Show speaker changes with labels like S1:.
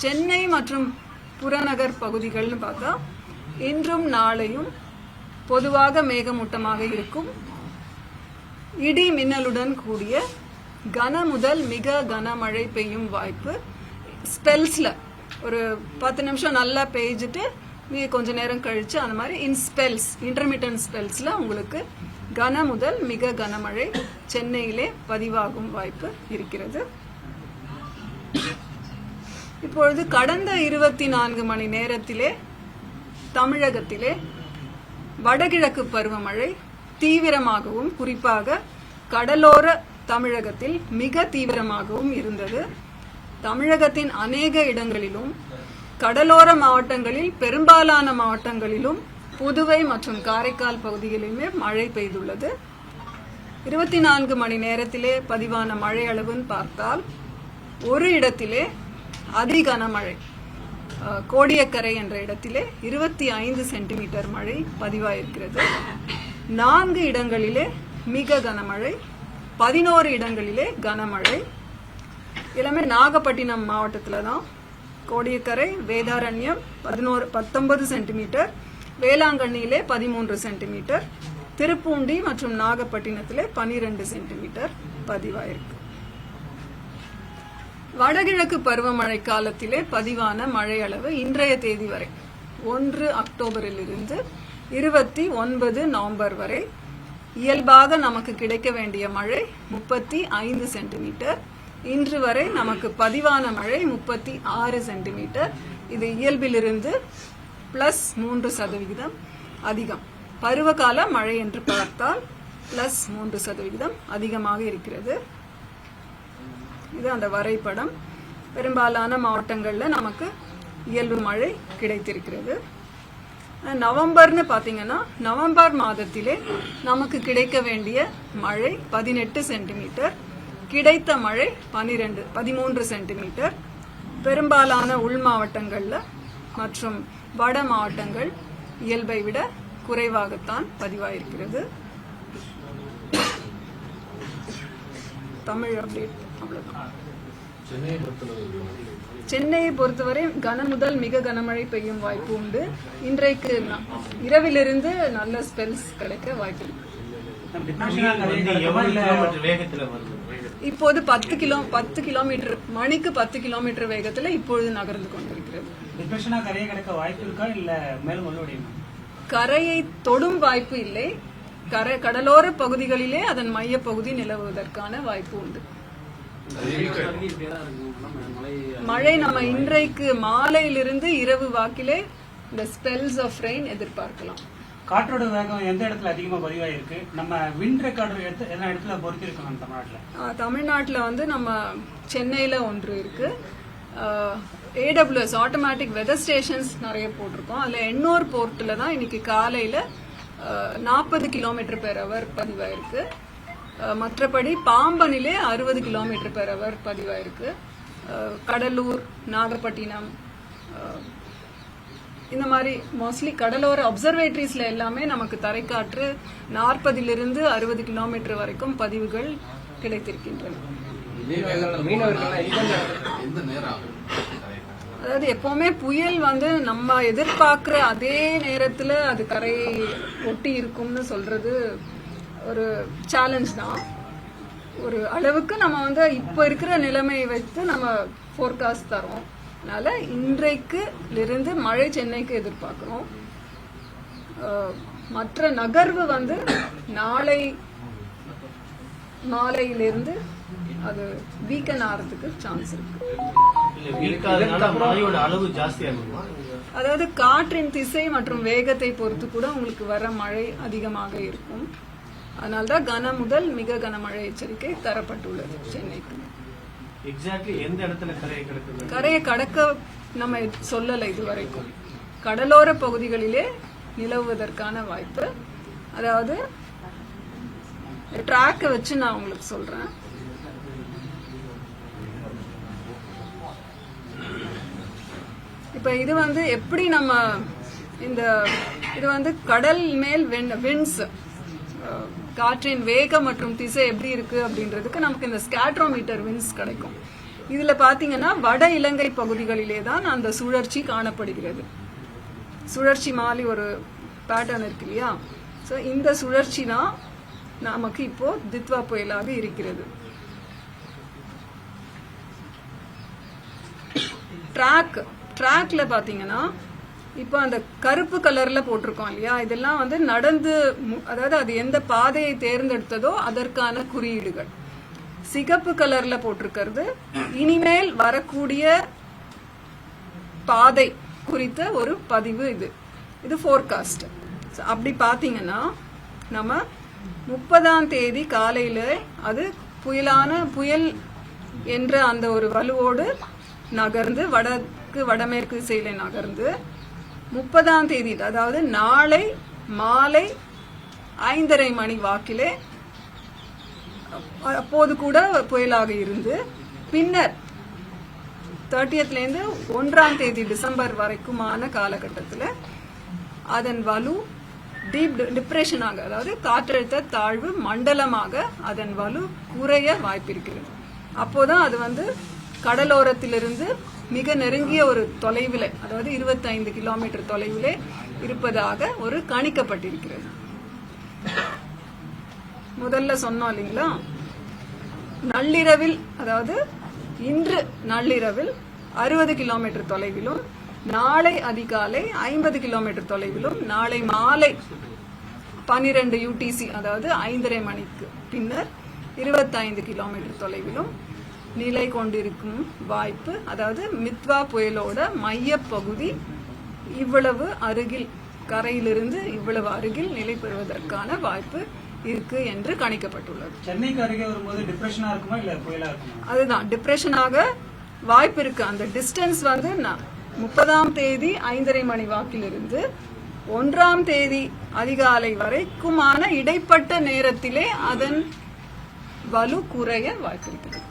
S1: சென்னை மற்றும் புறநகர் பகுதிகள்னு பார்த்தா இன்றும் நாளையும் பொதுவாக மேகமூட்டமாக இருக்கும். இடி மின்னலுடன் கூடிய கன முதல் மிக கனமழை பெய்யும் வாய்ப்பு. ஸ்பெல்ஸ்ல ஒரு 10 நிமிஷம் நல்லா பெய்ஞ்சிட்டு நீங்க கொஞ்ச நேரம் கழிச்சு அந்த மாதிரி இன் ஸ்பெல்ஸ், இன்டர்மிட்டன்ட் ஸ்பெல்ஸ்ல உங்களுக்கு கன முதல் மிக கனமழை சென்னையிலே பதிவாகும் வாய்ப்பு இருக்கிறது. இப்பொழுது கடந்த 24 மணி நேரத்திலே தமிழகத்திலே வடகிழக்கு பருவமழை தீவிரமாகவும் குறிப்பாக கடலோர தமிழகத்தில் மிக தீவிரமாகவும் இருந்தது. தமிழகத்தின் அநேக இடங்களிலும் கடலோர மாவட்டங்களில் பெரும்பாலான மாவட்டங்களிலும் புதுவை மற்றும் காரைக்கால் பகுதிகளிலுமே மழை பெய்துள்ளது. 24 மணி நேரத்திலே பதிவான மழை அளவுன்னு பார்த்தால் ஒரு இடத்திலே அதிகனமழை கோடியக்கரை என்ற இடத்திலே 25 சென்டிமீட்டர் மழை பதிவாயிருக்கிறது. 4 இடங்களிலே மிக கனமழை, 11 இடங்களிலே கனமழை. எல்லாமே நாகப்பட்டினம் மாவட்டத்தில் தான். கோடியக்கரை, வேதாரண்யம் 19 சென்டிமீட்டர், வேளாங்கண்ணியிலே 13 சென்டிமீட்டர், திருப்பூண்டி மற்றும் நாகப்பட்டினத்திலே 12 சென்டிமீட்டர் பதிவாயிருக்கு. வடகிழக்கு பருவமழை காலத்திலே பதிவான மழை அளவு இன்றைய தேதி வரை 1 அக்டோபரில் இருந்து 29 நவம்பர் வரை இயல்பாக நமக்கு கிடைக்க வேண்டிய மழை 35 சென்டிமீட்டர். இன்று வரை நமக்கு பதிவான மழை 36 சென்டிமீட்டர். இது இயல்பிலிருந்து +3% அதிகம். பருவகால மழை என்று பார்த்தால் +3% அதிகமாக இருக்கிறது. இது அந்த வரைபடம். பெரும்பாலான மாவட்டங்கள்ல நமக்கு இயல்பு மழை கிடைத்திருக்கிறது. நவம்பர்னு பாத்தீங்கன்னா நவம்பர் மாதத்திலே நமக்கு கிடைக்க வேண்டிய மழை 18 சென்டிமீட்டர், கிடைத்த மழை 13 சென்டிமீட்டர். பெரும்பாலான உள் மாவட்டங்கள்ல மற்றும் வட மாவட்டங்கள் இயல்பை விட குறைவாகத்தான் பதிவாயிருக்கிறது. தமிழ் அப்டேட் அவ்வளவுதான். சென்னையை பொறுத்தவரை கன முதல் மிக கனமழை பெய்யும் வாய்ப்பு உண்டு. இன்றைக்கு இரவிலிருந்து நல்ல ஸ்பெல்ஸ் கிடைக்க வாய்ப்பு இருக்கு. இப்போது 10 கிலோமீட்டர் மணிக்கு 10 கிலோமீட்டர் வேகத்துல இப்பொழுது நகர்ந்து கொண்டிருக்கிறது. கரையை தொடும் வாய்ப்பு இல்லை. கடலோர பகுதிகளிலே அதன் மைய பகுதி நிலவுவதற்கான வாய்ப்பு உண்டு. மழை நம்ம இன்றைக்கு மாலையிலிருந்து இரவு வாக்கிலே இந்த ஸ்பெல்ஸ் ஆஃப் ரெயின் எதிர்பார்க்கலாம்.
S2: காற்றோட வேகம் எந்த இடத்துல அதிகமா பதிவாயிருக்கு? நம்ம விண்ட் ரெக்கார்டர் எல்லா இடத்துல பொறுத்திருக்கோம்.
S1: தமிழ்நாட்டில் நம்ம சென்னையில ஒன்று இருக்கு. AWS ஆட்டோமேட்டிக் வெதர் ஸ்டேஷன்ஸ் நிறைய போட்டிருக்கோம். அதுல எண்ணூர் போர்ட்ல தான் இன்னைக்கு காலையில 40 km/h பதிவாயிருக்கு. மற்றபடி பாம்பனிலே 60 km/h பதிவாயிருக்கு. கடலூர், நாகப்பட்டினம் இந்த மாதிரி மோஸ்ட்லி கடலோர அப்சர்வேட்டரிஸ்ல எல்லாமே நமக்கு தரைக்காற்று 40 to 60 கிலோமீட்டர் வரைக்கும் பதிவுகள் கிடைத்திருக்கின்றன. அதாவது எப்பவுமே புயல் நம்ம எதிர்பார்க்கிற அதே நேரத்துல அது கரையை ஒட்டி இருக்கும்னு சொல்றது ஒரு சேலஞ்ச் தான். ஒரு அளவுக்கு நம்ம இப்ப இருக்கிற நிலைமையை வைத்து நம்ம ஃபோர்காஸ்ட் தரோம். அதனால இன்றைக்கு இருந்து மழை சென்னைக்கு எதிர்பார்க்கிறோம். மற்ற நகர்வு நாளை மாலையிலிருந்து அது வீக்கன் ஆறதுக்கு சான்ஸ் இருக்கு. அதாவது காற்றின் திசை மற்றும் வேகத்தை பொறுத்து கூட உங்களுக்கு வர மழை அதிகமாக இருக்கும். அதனால்தான் கன முதல் மிக கனமழை எச்சரிக்கை தரப்பட்டுள்ளது சென்னைக்கு. கரையை கடக்க நம்ம சொல்லல இதுவரைக்கும். கடலோர பகுதிகளிலே நிலவுவதற்கான வாய்ப்பு. அதாவது ட்ராக்கை வச்சு நான் உங்களுக்கு சொல்றேன். இப்ப இது எப்படி நம்ம இது கடல் மேல் விண்ட்ஸ், காற்றின் வேகம் மற்றும் திசை எப்படி இருக்கு அப்படின்றதுக்கு நமக்கு இந்த ஸ்கேட்ரோமீட்டர் விண்ட்ஸ் கிடைக்கும். இதுல பாத்தீங்கன்னா வட இலங்கை பகுதிகளிலே தான் அந்த சுழற்சி காணப்படுகிறது. சுழற்சி மாதிரி ஒரு பேட்டர்ன் இருக்கு இல்லையா? ஸோ இந்த சுழற்சி தான் நமக்கு இப்போ தித்வா புயலாக இருக்கிறது. ட்ராக்ல பாத்தீங்கன்னா இப்போ அந்த கருப்பு கலர்ல போட்டிருக்கோம் இல்லையா? இதெல்லாம் வந்து நடந்து, அதாவது அது எந்த பாதையை தேர்ந்தெடுத்ததோ அதற்கான குறியீடுகள். சிகப்பு கலர்ல போட்டிருக்கிறது இனிமேல் வரக்கூடிய பாதை குறித்த ஒரு பதிவு. இது ஃபோர்காஸ்ட். அப்படி பாத்தீங்கன்னா நம்ம 30ஆம் தேதி காலையில அது புயல் என்ற அந்த ஒரு வலுவோடு நகர்ந்து வடமேற்கு திசையில நகர்ந்து 30ஆம் தேதி, அதாவது நாளை மாலை 5:30 மணி வாக்கிலே அப்போது கூட புயலாக இருந்து பின்னர் 30th இருந்து 1ஆம் தேதி டிசம்பர் வரைக்குமான காலகட்டத்தில் அதன் வலு டீப் டிப்ரெஷனாக, அதாவது காற்றழுத்த தாழ்வு மண்டலமாக அதன் வலு குறைய வாய்ப்பிருக்கிறது. அப்போதான் அது வந்து கடலோரத்திலிருந்து மிக நெருங்கிய ஒரு தொலைவில், அதாவது 25 கிலோமீட்டர் தொலைவிலே இருப்பதாக ஒரு கணிக்கப்பட்டிருக்கிறது. முதல்ல சொன்னோம் இல்லைங்களா, நள்ளிரவில், அதாவது இன்று நள்ளிரவில் 60 கிலோமீட்டர் தொலைவிலும், நாளை அதிகாலை 50 கிலோமீட்டர் தொலைவிலும், நாளை மாலை 12 UTC, அதாவது 5:30 மணிக்கு பின்னர் 25 கிலோமீட்டர் தொலைவிலும் நிலை கொண்டிருக்கும் வாய்ப்பு. அதாவது மித்வா புயலோட மைய பகுதி இவ்வளவு அருகில், கரையிலிருந்து இவ்வளவு அருகில் நிலை பெறுவதற்கான வாய்ப்பு இருக்கு என்று கணிக்கப்பட்டுள்ளது.
S2: சென்னைக்கு அருகே வரும்போது டிப்ரெஷனா இருக்குமா இல்ல புயலா இருக்குமா?
S1: அதுதான் டிப்ரெஷனாக வாய்ப்பு இருக்கு. அந்த டிஸ்டன்ஸ் வந்து 30ஆம் தேதி 5:30 மணி வாக்கிலிருந்து 1ஆம் தேதி அதிகாலை வரைக்குமான இடைப்பட்ட நேரத்திலே அதன் வலு குறைய வாய்ப்பிருக்கிறது.